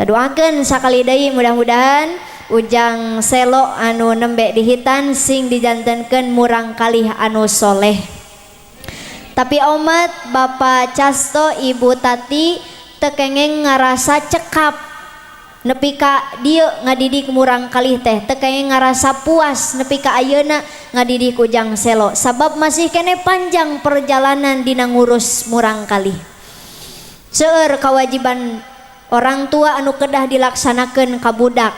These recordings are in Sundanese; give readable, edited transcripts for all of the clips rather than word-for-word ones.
Taduakeun sakali deui mudah-mudahan ujang selo anu nembe dihitan sing dijantenkeun murang kalih anu soleh. Tapi omet Bapak Casto Ibu Tati teu kengeng ngarasa cekap nepi ka dieu ngadidik murang kalih teh, teu kengeng ngarasa puas nepi ka ayeuna ngadidik ujang selo sabab masih kene panjang perjalanan dina ngurus murang kalih. Seueur kewajiban orang tua anu kedah dilaksanakeun ka budak.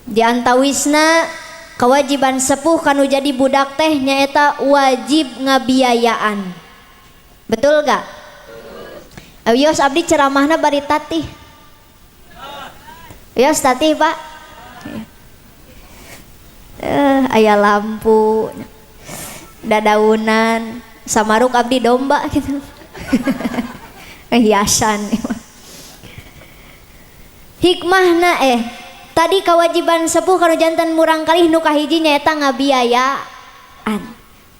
Di antawisna kewajiban sepuh kanu jadi budak teh nyaeta wajib ngabiayaan. Betul gak? Awios abdi ceramahna bari tatih. Wios tatih Pak. Aya lampu, dadaunan, samaruk abdi domba gitu. Hiasan. Hikmahna tadi kewajiban sepuh kanu janten murang kalih nu kahiji nyaeta ngabiayaan.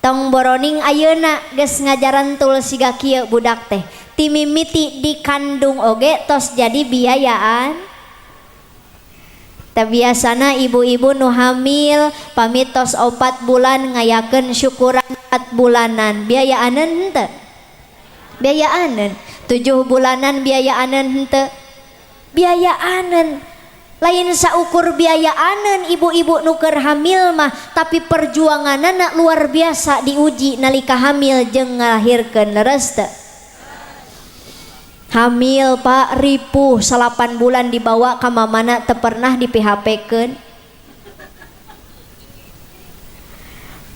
Tong boroning ayeuna geus ngajaran tul siga kieu budak teh. Ti mimiti dikandung oge tos jadi biayaan. Teh biasana ibu-ibu nu hamil pamit tos 4 bulan ngayakeun syukuran 4 bulanan. Biayaaneun henteu? Biayaaneun. 7 bulanan biayaaneun henteu? Biayaaneun. Lain saukur biayaaneun ibu-ibu nu keur hamil mah, tapi perjuanganna luar biasa diuji nalika hamil jeung ngalahirkeun leres teu? Hamil Pak ripuh 8 bulan dibawa ka mamana teu pernah di PHP-keun.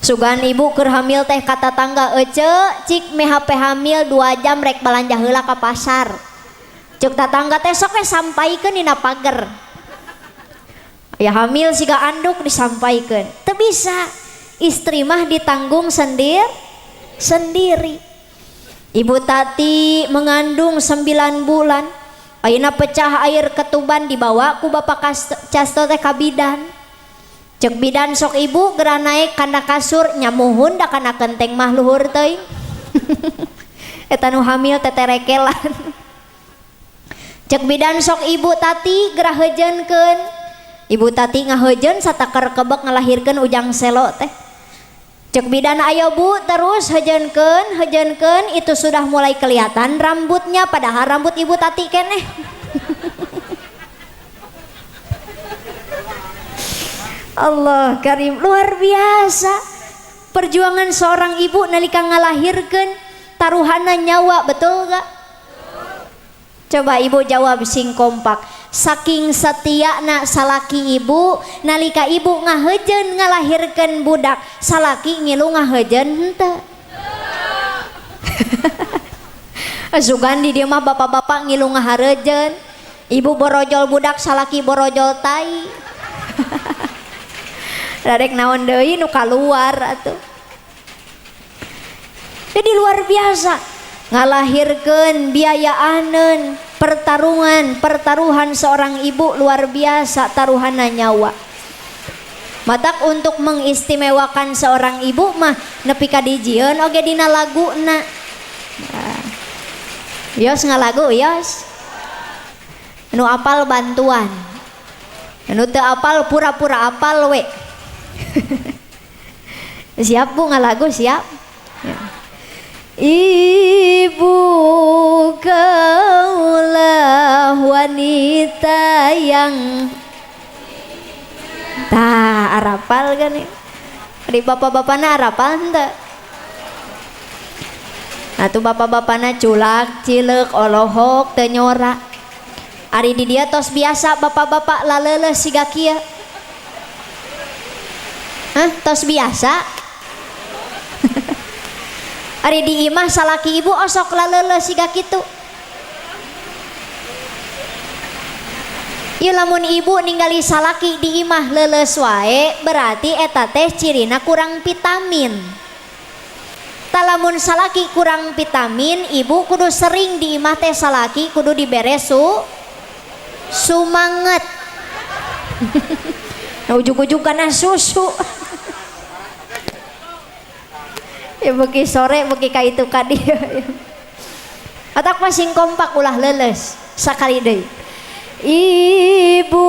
Sugan ibu keur hamil teh ka tatangga, "Ece, cik me HP hamil 2 jam rek balanja heula ka pasar." Cuk tatangga teh sok we sampaikeun dina pager. Ya hamil siga anduk disampaikeun. Teu bisa. Istri mah ditanggung sendiri. Ibu Tati mengandung 9 bulan. Ayeuna pecah air ketuban dibawa ku Bapak Casto teh ka bidan. Cek bidan sok ibu geura naik kana kasur nyamuhun da kana kenteng mah luhur teuing. Eta nu hamil teh terekelan. Cek bidan sok Ibu Tati geura heujeunkeun. Ibu Tati ngaheujeun satakar kebek ngalahirkeun ujang selo teh. Cek bidan ayo Bu terus heujeunkeun itu sudah mulai kelihatan rambutnya padahal rambut Ibu Tati keneh. Allah karim, luar biasa perjuangan seorang ibu nalika ngalahirkeun taruhana nyawa, betul gak? Coba ibu jawab sing kompak. Saking setiana salaki ibu nalika ibu ngaheujeun ngalahirkeun budak, salaki ngilu ngaheujeun henteu? Sugan di dieu mah bapak-bapak ngilu ngahareujeun, ibu borojol budak salaki borojol tai. Radek naon deui nu kaluar atuh. Jadi luar biasa ngalahirkeun, biayaaneun, pertaruhan seorang ibu luar biasa, taruhanna nyawa. Matak untuk mengistimewakan seorang ibu mah nepi ka dijieun oge dina laguna. Yos ngalagu yos. Nu apal bantuan. Nu teu apal pura-pura apal we. Siap Bu ngalagu siap? Ya. Ibu kaulah wanita yang tah arapal kan nih. Di bapak-bapana arapal henteu? Nah tuh bapak-bapana culak, cileuk, olohok, teu nyora. Ari di dia tos biasa bapak-bapak laleuleus siga kieu. Hah, tos biasa? Ari di imah salaki ibu osok laleuleus siga kitu. Ieu lamun ibu ningali salaki di imah leuleus wae berarti eta teh cirina kurang vitamin. Talamun salaki kurang vitamin, ibu kudu sering di imah teh salaki kudu dibere sumanget. Ujug-ujug kana susu. Ya beki sore beki ka itu ka dieu. Atak masing kompak ulah leuleus sakali deui. Ibu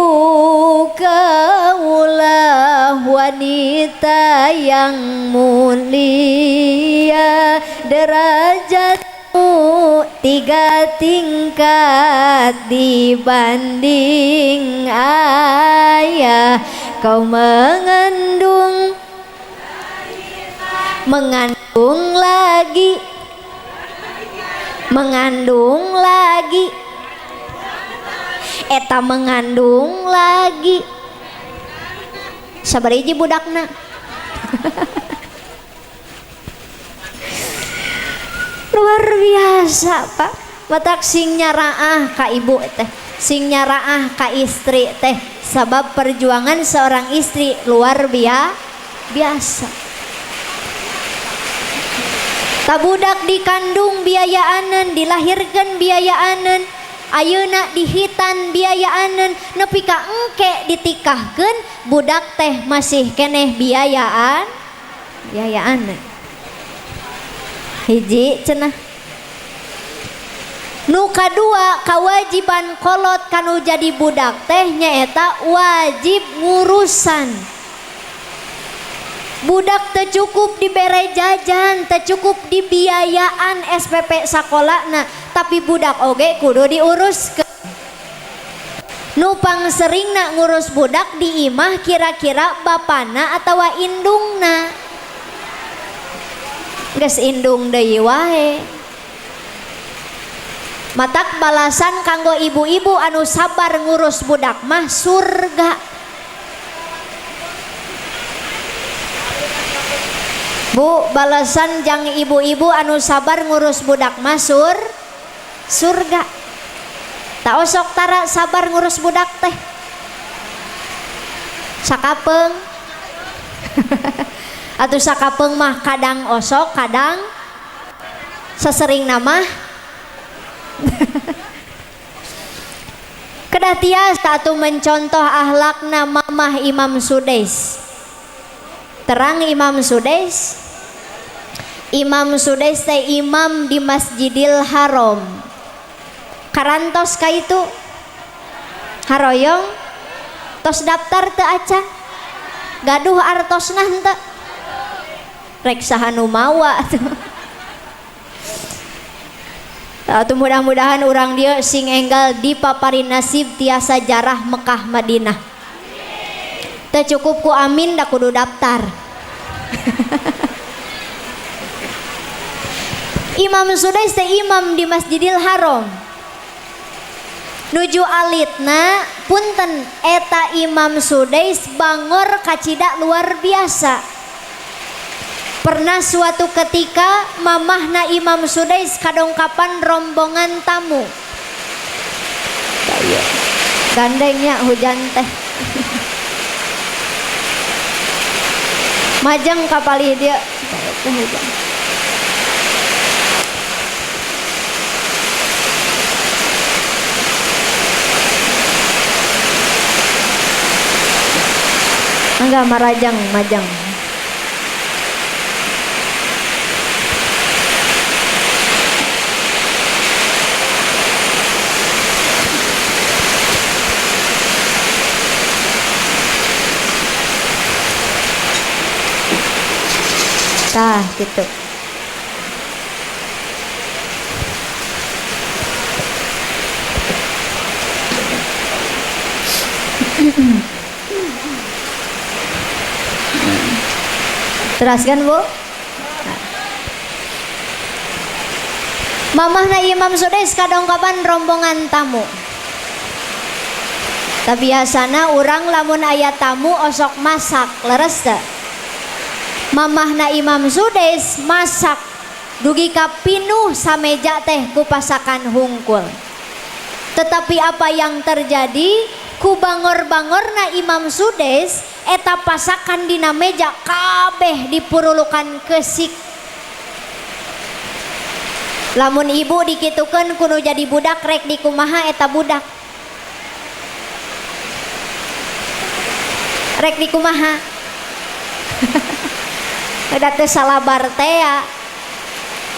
kaulah wanita yang mulia, derajatmu 3 tingkat dibanding ayah. Kau mengandung lagi eta mengandung lagi sabar hiji budakna. Luar biasa Pak, matak sing nyaraah ka ibu teh, sing nyaraah ka istri teh, sabab perjuangan seorang istri luar biasa. Tabudak dikandung biayaanen, dilahirkan biayaanen, ayeuna dihitan biayaanen, nepi ka engke ditikahkeun budak teh masih keneh biayaan. Hiji cenah. Nu kadua kawajiban kolot kanu jadi budak teh nyaeta wajib ngurusan. Budak teu cukup dibere jajan, teu cukup dibiayaan SPP sakolana, tapi budak oge kudu diuruskeun. Nu pangseringna ngurus budak di imah kira-kira bapana atawa indungna. Geus indung deui wae. Matak balasan kanggo ibu-ibu anu sabar ngurus budak mah surga. Bu, balasan jang ibu-ibu anu sabar ngurus budak masur surga. Tak osok tara sabar ngurus budak teh sakapeung. Atuh sakapeung mah kadang osok kadang sesering nama. Kedah tiasa atuh mencontoh ahlakna mamah Imam Sudais. Terang Imam Sudais. Imam Sudais teh imam di Masjidil Haram. Karantos ka itu haroyong tos daftar teu acan. Gaduh artosna henteu. Rek saha nu mawa tuh. Atuh mudah-mudahan urang dieu sing enggal dipapari nasib tiasa jarah Mekah Madinah. Teu cukup ku amin da kudu daftar. Imam Sudais teh imam di Masjidil Haram. Nuju alitna punten eta Imam Sudais bangor kacida luar biasa. Pernah suatu ketika mamahna Imam Sudais kadongkapan rombongan tamu. Gandengnya hujan teh. Majeng kapali dia hujan. Enggak marajang majang. Tah gitu. Teraskan Bu. Mamahna Imam Sudais kadongkapan rombongan tamu. Tabiasana urang lamun aya tamu osok masak leres teh. Mamahna Imam Sudais masak dugi ka pinuh sameja teh ku pasakan hungkul. Tetapi apa yang terjadi? Ku bangor-bangorna Imam Sudais eta pasakan dina meja kabeh dipurulukan kesik. Lamun ibu dikitukeun kudu jadi budak rek dikumaha eta budak. Rek dikumaha. Ada teh salabar teh.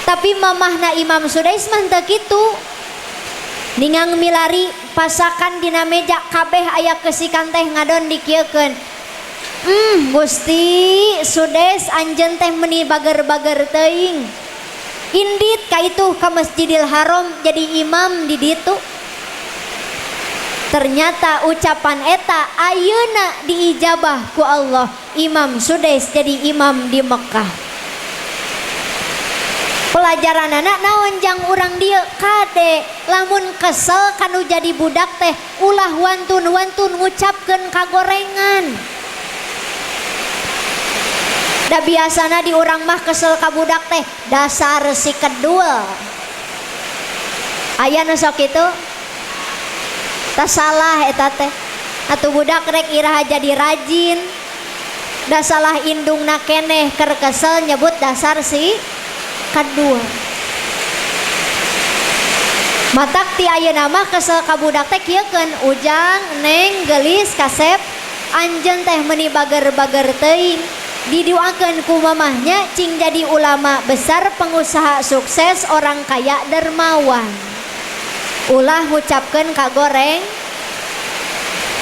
Tapi mamahna Imam Sudais mah teu kitu. ningang milari pasakan dina meja kabeh aya kesikan teh ngadon dikieukeun. Gusti sudes anjeun teh meuni bager-bager teuing. Indit ka itu ka Masjidil Haram jadi imam di ditu. Ternyata ucapan eta ayeuna diijabah ku Allah. Imam sudes jadi imam di Mekah. Pelajaran anak naon jang urang dieu kade lamun kesel kanu jadi budak teh ulah wantun-wantun ngucapkeun kagorengan. Da biasana di urang mah kesel ka budak teh dasar si kedul. Aya nu sok kitu? Tak salah eta teh. Atuh budak rek iraha jadi rajin. Da salah indungna keneh keur kesel nyebut dasar si kedua. Matak ti ayeuna mah kesel ka budak teh kieukeun ujang neng gelis kasep anjeun teh meuni bager-bager teuing. Didoakeun ku mamahnya cing jadi ulama besar, pengusaha sukses, orang kaya dermawan. Ulah ngucapkeun kagoreng.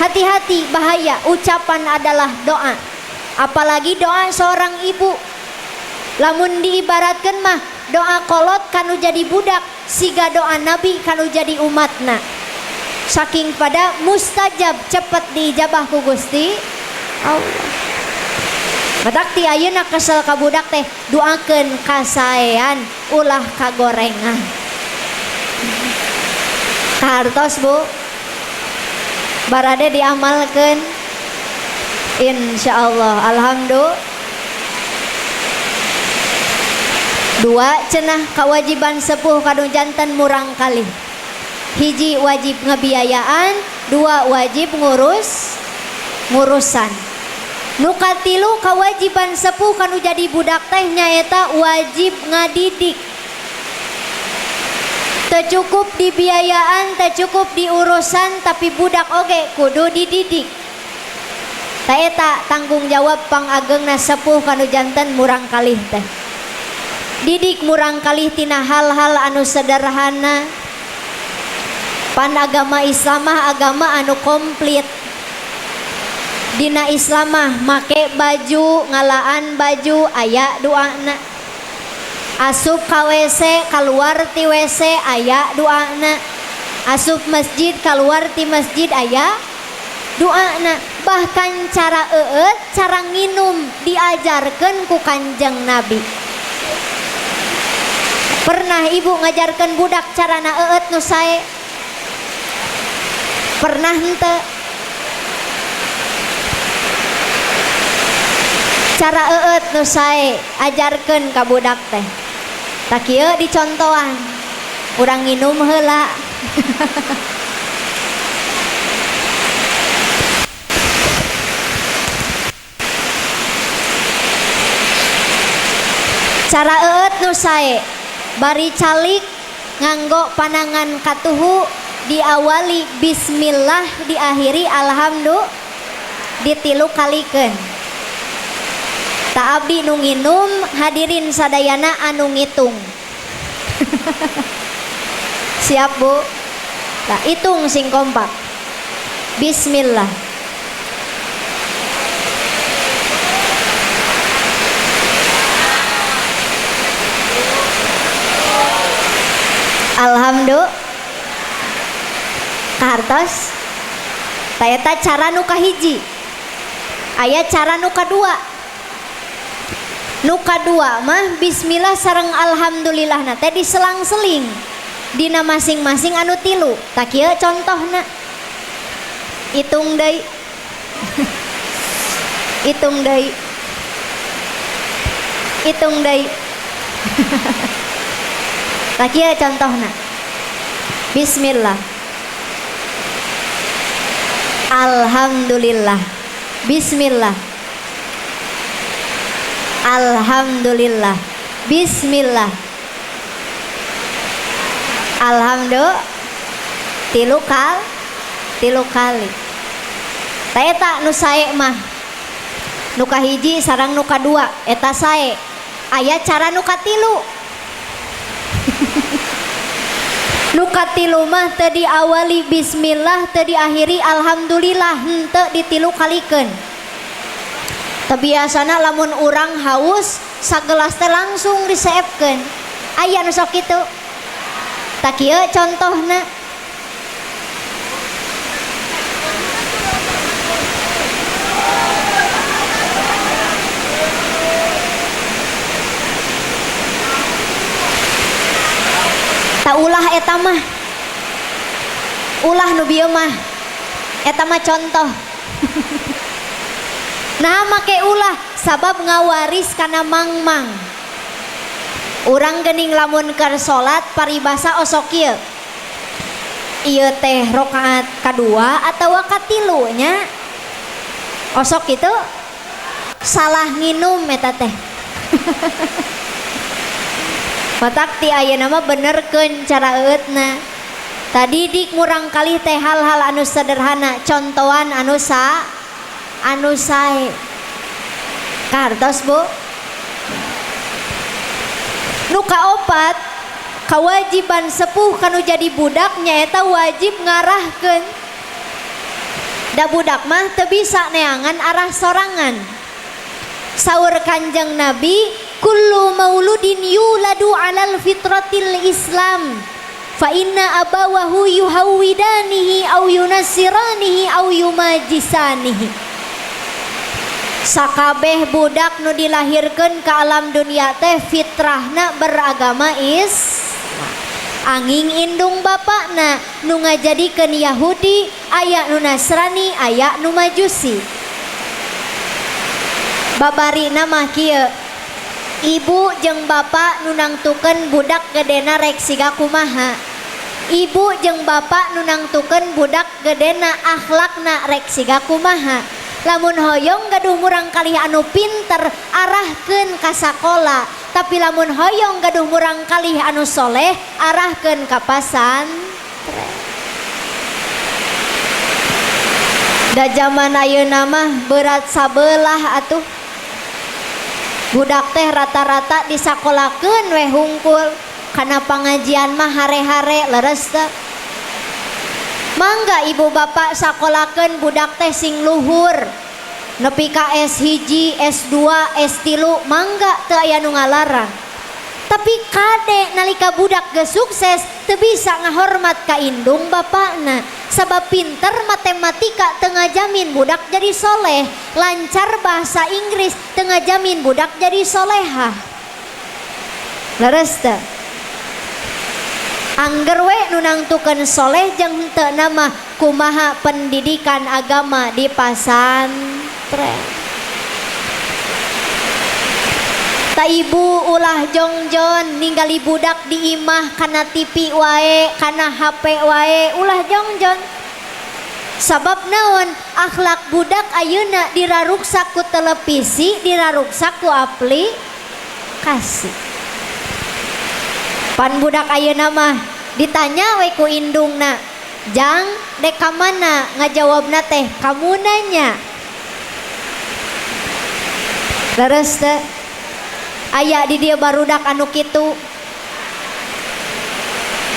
Hati-hati, bahaya. Ucapan adalah doa, apalagi doa seorang ibu. Lamun diibaratkeun mah doa kolot kanu jadi budak, siga doa nabi kanu jadi umatna. Saking pada mustajab, cepet diijabah ku Gusti Allah. Matak ti ayeuna kesel ka budak teh doakeun kasaean, ulah kagorengan. Hartos Bu, barade diamalkeun insyaallah. Alhamdulillah. Dua cenah kewajiban sepuh kanu janten murang kalih. Hiji wajib ngebiayaan, dua wajib ngurusan. Nu katilu kewajiban sepuh kanu jadi budak teh nyaeta wajib ngadidik. Teu cukup di biayaan, teu cukup di urusan, tapi budak oge kudu dididik. Ta eta tanggung jawab pangageungna sepuh kanu janten murang kalih teh. Didik murang kalih tina hal-hal anu sederhana. Pan agama Islam mah agama anu komplit. Dina Islam mah make baju, ngalaan baju aya doana. Asup ka WC, keluar ti WC aya doana. Asup masjid, keluar ti masjid aya doana. Bahkan cara eueut, cara nginum diajarkeun ku Kanjeng Nabi. Pernah ibu ngajarkeun budak carana eueut nu sae? Pernah henteu? Cara eueut nu sae ajarkeun ka budak teh. Tak kieu dicontohan. Urang nginum heula. Cara eueut nu sae bari calik nganggo panangan katuhu, diawali bismillah, diakhiri alhamdulillah, ditilu kalikeun. Ta abdi nu nginum, hadirin sadayana anu ngitung. Siap Bu? Nah, hitung sing kompak. Bismillah. Alhamdulillah. Kahartos. Tayata cara nu kahiji. Aya cara nu kadua. Nu kadua mah bismillah sareng alhamdulillah na teh diselang-seling dina masing-masing anu tilu. Tak kieu contohna. Hitung deui. Hitung deui. Hitung deui. Tak kieu contohna. Bismillah. Alhamdulillah. Bismillah. Alhamdulillah. Bismillah. Alhamdulillah. Tilu kali. Ta eta nu sae mah. Nu kahiji sareng nu kadua eta sae. Aya cara nu katilu. Nu katilu mah teu diawali bismillah teu diakhiri alhamdulillah henteu ditilu kalikeun. Teu biasana lamun urang haus sagelas teh langsung diseepkeun. Aya nu sok kitu. Tak kieu contohna. Tak ulah eta mah. Ulah nu bieu mah. Eta mah contoh. Nah make ulah sabab ngawaris kana mangmang. Urang geuning lamun keur salat paribasa osok kieu. Ieu teh rakaat kadua atawa katilu nya. Osok kitu salah nginum eta teh. Matak ti ayeuna mah benerkeun cara eutna. Tadi dik murang kali teh hal-hal anu sederhana, contohan anu sae. Kartos Bu. Nu kaopat kewajiban sepuh kanu jadi budak nyaeta wajib ngarahkeun. Da budak mah teu bisa neangan arah sorangan. Saur Kanjeng Nabi, kullu mauludin yuladu alal fitratil Islam fa inna abawahu yuhawwidanihi aw yunassiranihi aw yumajisanihi. Sakabeh budak nu dilahirkeun ka alam dunia teh fitrahna beragama anging indung bapakna nu ngajadikeun Yahudi, aya nu Nasrani, aya nu Majusi. Babarina mah kieu, ibu jeung bapak nu nangtukeun budak gedena rek siga kumaha. Ibu jeung bapak nu nangtukeun budak gedena akhlakna rek siga kumaha. Lamun hoyong gaduh murang kalih anu pinter arahkeun ka sakola, tapi lamun hoyong gaduh murang kalih anu soleh arahkeun ka pasantren. Da zaman ayeuna mah berat sabelah atuh. Budak teh rata-rata disakolakeun we hungkul, kana pangajian mah hare-hare leres teh. Mangga ibu bapak sakolakeun budak teh sing luhur, nepi ka S1, S2, S3, mangga teu aya nu ngalarang. Tapi kade nalika budak geus sukses teu bisa ngahormat ka indung bapakna, sabab pinter matematika teu ngajamin budak jadi soleh, lancar bahasa Inggris teu ngajamin budak jadi solehah. Leres teu? Angger we nu nangtukeun soleh jeung henteu nama kumaha pendidikan agama di pasantren. Ta ibu ulah jongjon ningali budak di imah kana TV wae, kana HP wae, ulah jongjon. Sabab naon? Akhlak budak ayeuna diraruksak ku televisi, diraruksak ku aplikasi. Pan budak ayeuna mah ditanya we ku indungna, "Jang, dek ka mana?" Ngajawabna teh, "Kamu nanya." Leres teh? Aya di dieu barudak anu kitu.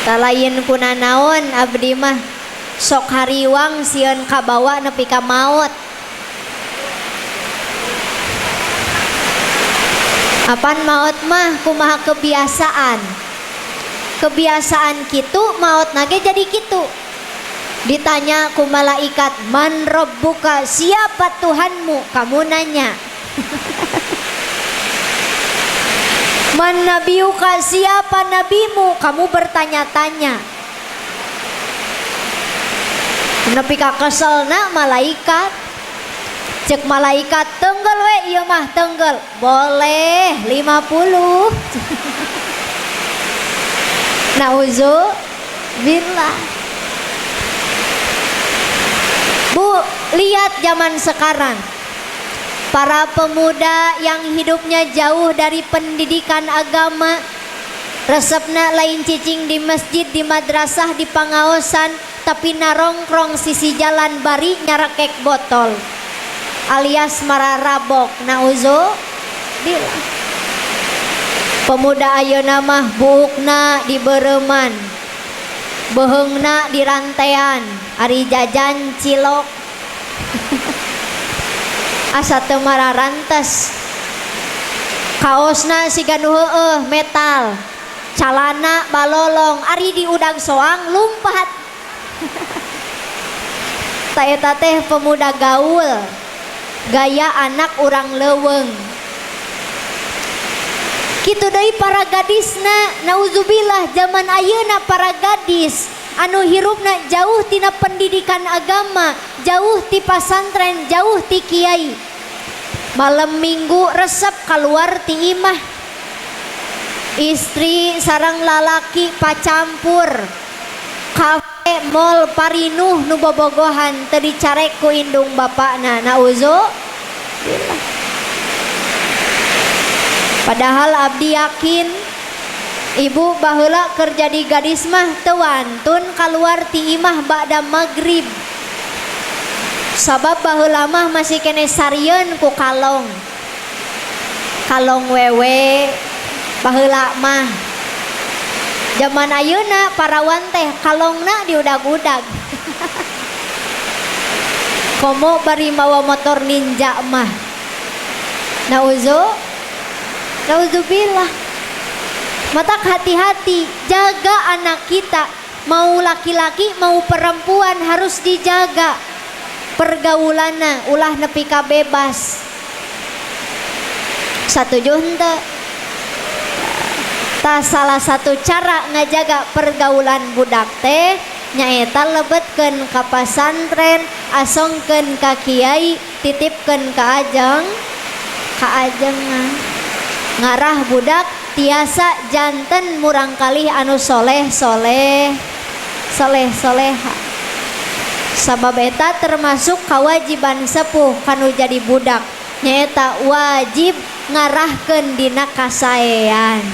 Tah lain kunanaon abdi mah sok hariwang sieun kabawa nepi ka maot. Apan maot mah kumaha kebiasaan. Kebiasaan kitu maot nage jadi kitu. Ditanya ku malaikat, "Man rabbuka?" Siapa Tuhanmu? Kamu nanya. "Man nabiyuka?" Siapa nabimu? Kamu bertanya-tanya. Nepi ka keselna malaikat. Cek malaikat, "Teunggel we ieu mah teunggel." "Boleh 50." Nauzubillah. Bu, lihat zaman sekarang. Para pemuda yang hidupnya jauh dari pendidikan agama, resepna lain cicing di masjid, di madrasah, di pangaosan, tapi narongkrong sisi jalan bari nyarakek botol alias mararabok. Nauzubillah. Pemuda ayeuna mah buukna dibeureman, beheungna di rantean ari jajan cilok asa teu mararantes kaosna siga nu heueuh metal calana balolong ari di udang soang lumpat ta eta teh pemuda gaul gaya anak urang leuweung kitu deui para gadisna nauzubillah zaman ayeuna para gadis anu hirupna jauh tina pendidikan agama jauh ti pasantren jauh ti kiai malam minggu resep keluar ti imah istri sarang lalaki pacampur kafe mall parinuh nu bobogohan teu dicarek ku indung bapakna nauzubillah. Padahal abdi yakin ibu baheula kerja di gadis mah teu wantun kaluar ti imah ba'da magrib sabab baheula mah masih kene sarieun ku kalong wewe baheula mah zaman ayeuna parawan teh kalongna diudag-udag komo bari mawa motor ninja mah nauzubillah. Matak hati-hati jaga anak kita mau laki-laki mau perempuan harus dijaga pergaulanna ulah nepi ka bebas satuju henteu ta salah satu cara ngajaga pergaulan budak teh nyaeta lebetkeun ka pasantren asongkeun ka kiai titipkeun ka ajengan ngarah budak tiasa janten murang kalih anu soleh soleha sabab eta termasuk kewajiban sepuh kanu jadi budak nyaeta wajib ngarahkeun dina kasaean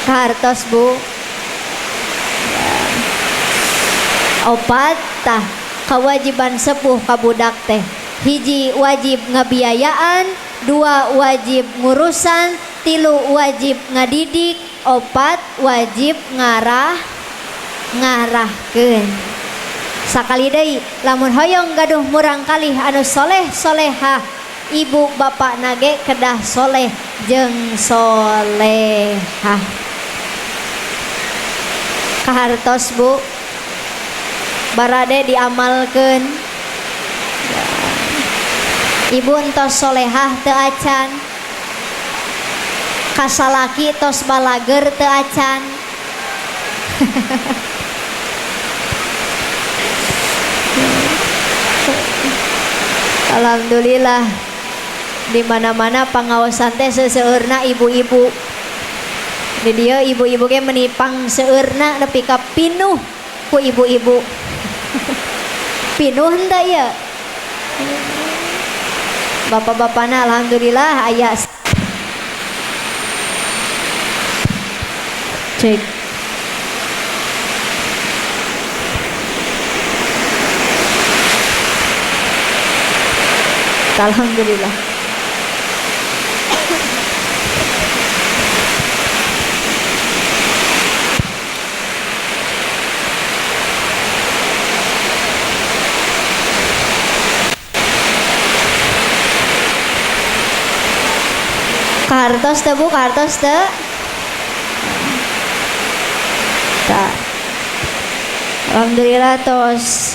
kahartos bu opat tah kewajiban sepuh ka budak teh hiji wajib ngabiayaan dua wajib ngurusan tilu wajib ngadidik opat wajib ngarahkeun sakali deui lamun hoyong gaduh murang kalih anu soleh solehah ibu bapak nage kedah soleh jeung solehah kahartos bu barade diamalkeun ibu entos solehah teu acan kasalaki tos balager teu acan alhamdulillah di mana-mana pangaosan teh seueurna ibu-ibu di dieu ibu-ibu ge menipang seueurna nepi ka pinuh ku ibu-ibu pinuh henteu ya bapak-bapakna alhamdulillah aya cek alhamdulillah kahartos teu bu kahartos teu ta alhamdulillah tos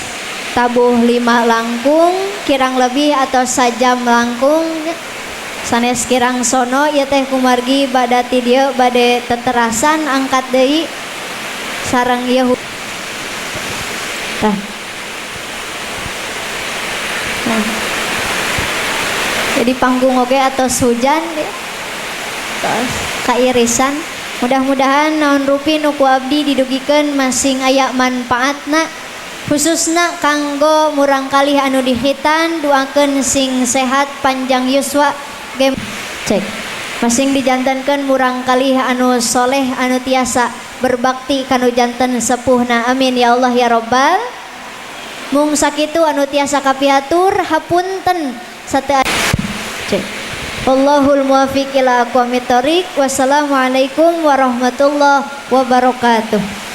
tabuh 5 langkung kirang lebih atau sajam langkung sanes kirang sono ieu teh kumargi bada ti dieu bade teterasan angkat deui sareng ieu tah nah jadi panggung oge atos hujan tos kairisan mudah-mudahan naon rupi nu ku abdi didugikeun masing aya manfaatna khususna kanggo murang kalih anu dihitan doakeun sing sehat panjang yuswa game cek masing dijantankeun murang kalih anu soleh anu tiasa berbakti kanu janten sepuhna amin ya Allah ya Rabbal mung sakitu anu tiasa kapiatur hapunten sateu cek Wallahul muwaffiq ila aqwamit thoriq. Wassalamualaikum warahmatullahi wabarakatuh.